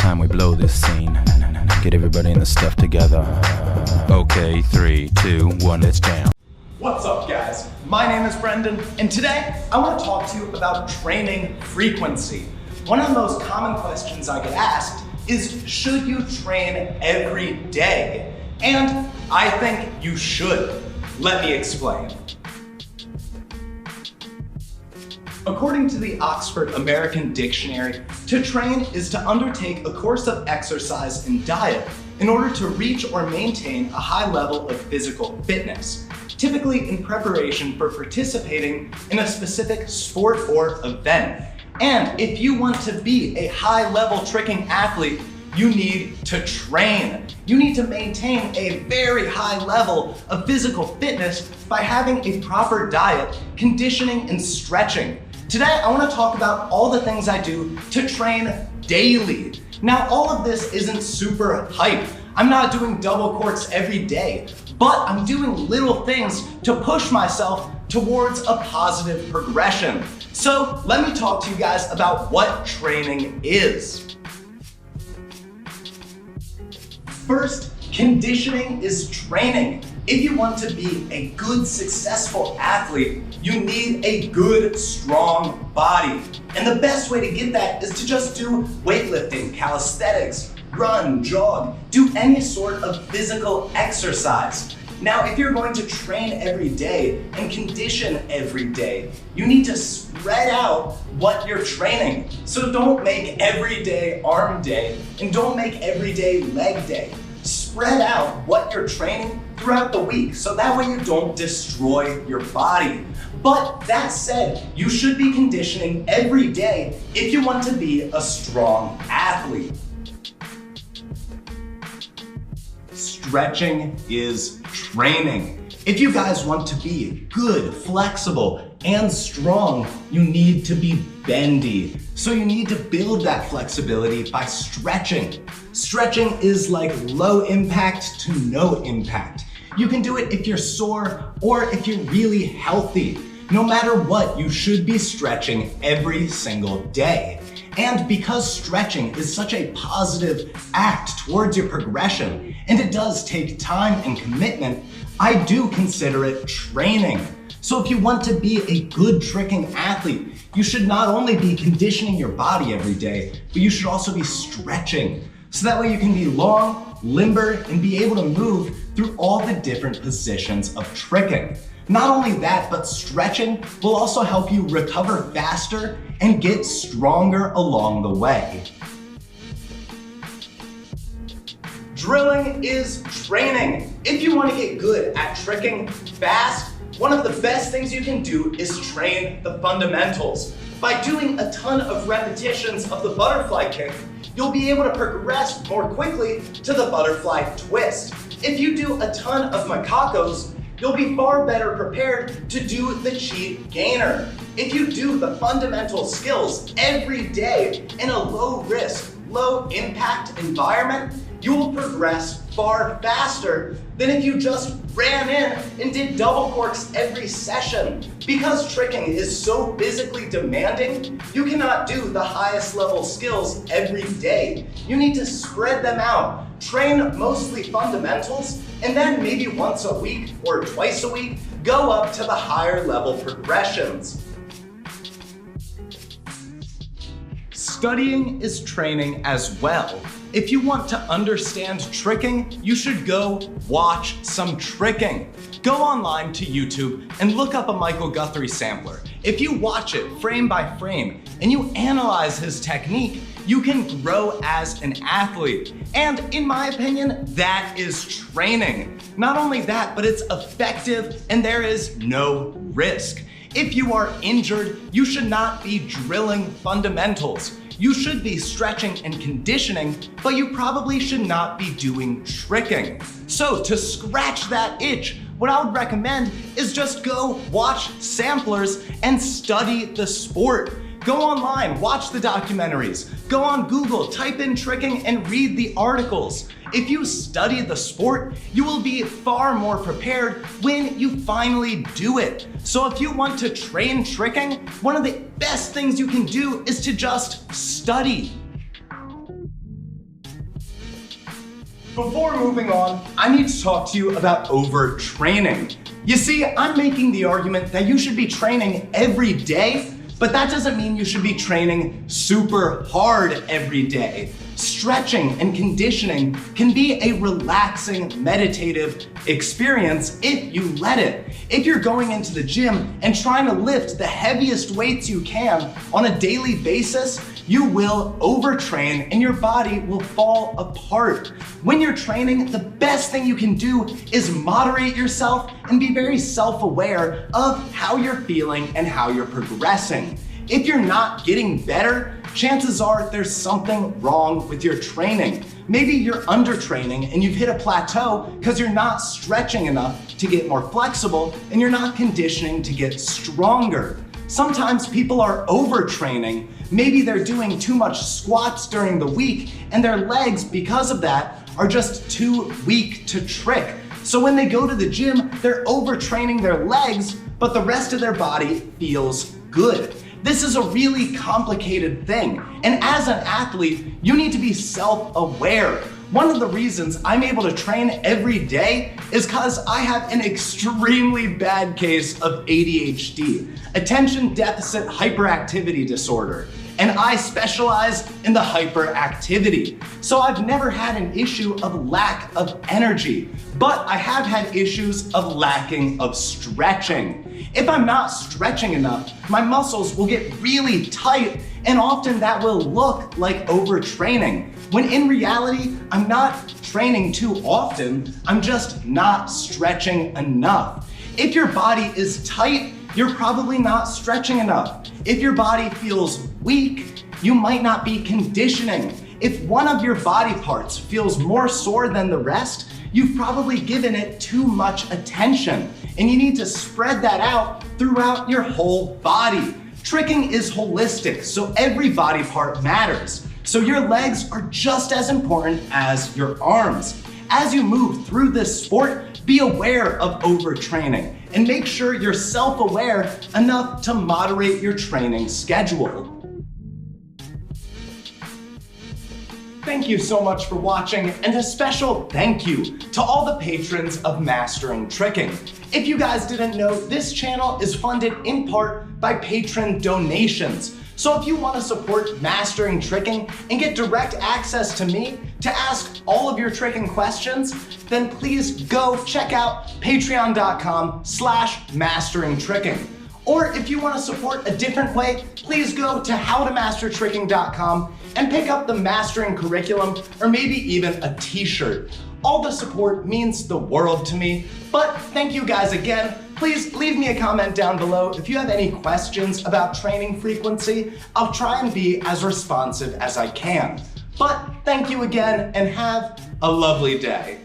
time we blow this scene. Get everybody in the stuff together. Okay, 3, 2, 1, let's jam. What's up, guys? My name is Brendan, and today I want to talk to you about training frequency. One of the most common questions I get asked is, should you train every day? And I think you should. Let me explain. According to the Oxford American Dictionary, to train is to undertake a course of exercise and diet in order to reach or maintain a high level of physical fitness, typically in preparation for participating in a specific sport or event. And if you want to be a high-level tricking athlete, you need to train. You need to maintain a very high level of physical fitness by having a proper diet, conditioning, and stretching. Today, I want to talk about all the things I do to train daily. Now, all of this isn't super hype. I'm not doing double corks every day, but I'm doing little things to push myself towards a positive progression. So let me talk to you guys about what training is. First, conditioning is training. If you want to be a good, successful athlete, you need a good, strong body. And the best way to get that is to just do weightlifting, calisthenics, run, jog, do any sort of physical exercise. Now, if you're going to train every day and condition every day, you need to spread out what you're training. So don't make every day arm day and don't make every day leg day. Spread out what you're training throughout the week so that way you don't destroy your body. But that said, you should be conditioning every day if you want to be a strong athlete. Stretching is training. If you guys want to be good, flexible, and strong, you need to be bendy. So you need to build that flexibility by stretching. Stretching is like low impact to no impact. You can do it if you're sore or if you're really healthy. No matter what, you should be stretching every single day. And because stretching is such a positive act towards your progression, and it does take time and commitment, I do consider it training. So if you want to be a good tricking athlete, you should not only be conditioning your body every day, but you should also be stretching. So that way you can be long, limber, and be able to move through all the different positions of tricking. Not only that, but stretching will also help you recover faster and get stronger along the way. Drilling is training. If you want to get good at tricking fast, one of the best things you can do is train the fundamentals. By doing a ton of repetitions of the butterfly kick, you'll be able to progress more quickly to the butterfly twist. If you do a ton of macacos, you'll be far better prepared to do the cheat gainer. If you do the fundamental skills every day in a low risk, low impact environment, you will progress far faster than if you just ran in and did double corks every session. Because tricking is so physically demanding, you cannot do the highest level skills every day. You need to spread them out, train mostly fundamentals, and then maybe once a week or twice a week, go up to the higher level progressions. Studying is training as well. If you want to understand tricking, you should go watch some tricking. Go online to YouTube and look up a Michael Guthrie sampler. If you watch it frame by frame and you analyze his technique, you can grow as an athlete. And in my opinion, that is training. Not only that, but it's effective and there is no risk. If you are injured, you should not be drilling fundamentals. You should be stretching and conditioning, but you probably should not be doing tricking. So to scratch that itch, what I would recommend is just go watch samplers and study the sport. Go online, watch the documentaries. Go on Google, type in tricking and read the articles. If you study the sport, you will be far more prepared when you finally do it. So if you want to train tricking, one of the best things you can do is to just study. Before moving on, I need to talk to you about overtraining. You see, I'm making the argument that you should be training every day, but that doesn't mean you should be training super hard every day. Stretching and conditioning can be a relaxing, meditative experience if you let it. If you're going into the gym and trying to lift the heaviest weights you can on a daily basis, you will overtrain and your body will fall apart. When you're training, the best thing you can do is moderate yourself and be very self-aware of how you're feeling and how you're progressing. If you're not getting better, chances are there's something wrong with your training. Maybe you're undertraining and you've hit a plateau because you're not stretching enough to get more flexible and you're not conditioning to get stronger. Sometimes people are overtraining. Maybe they're doing too much squats during the week and their legs, because of that, are just too weak to trick. So when they go to the gym, they're overtraining their legs, but the rest of their body feels good. This is a really complicated thing. And as an athlete, you need to be self-aware. One of the reasons I'm able to train every day is because I have an extremely bad case of ADHD, attention deficit hyperactivity disorder, and I specialize in the hyperactivity. So I've never had an issue of lack of energy, but I have had issues of lacking of stretching. If I'm not stretching enough, my muscles will get really tight, and often that will look like overtraining, when in reality, I'm not training too often, I'm just not stretching enough. If your body is tight, you're probably not stretching enough. If your body feels weak, you might not be conditioning. If one of your body parts feels more sore than the rest, you've probably given it too much attention, and you need to spread that out throughout your whole body. Tricking is holistic, so every body part matters. So your legs are just as important as your arms. As you move through this sport, be aware of overtraining and make sure you're self-aware enough to moderate your training schedule. Thank you so much for watching, and a special thank you to all the patrons of Mastering Tricking. If you guys didn't know, this channel is funded in part by patron donations. So if you want to support Mastering Tricking and get direct access to me to ask all of your tricking questions, then please go check out patreon.com/masteringtricking. Or if you want to support a different way, please go to howtomastertricking.com and pick up the mastering curriculum or maybe even a t-shirt. All the support means the world to me, but thank you guys again. Please leave me a comment down below if you have any questions about training frequency. I'll try and be as responsive as I can. But thank you again and have a lovely day.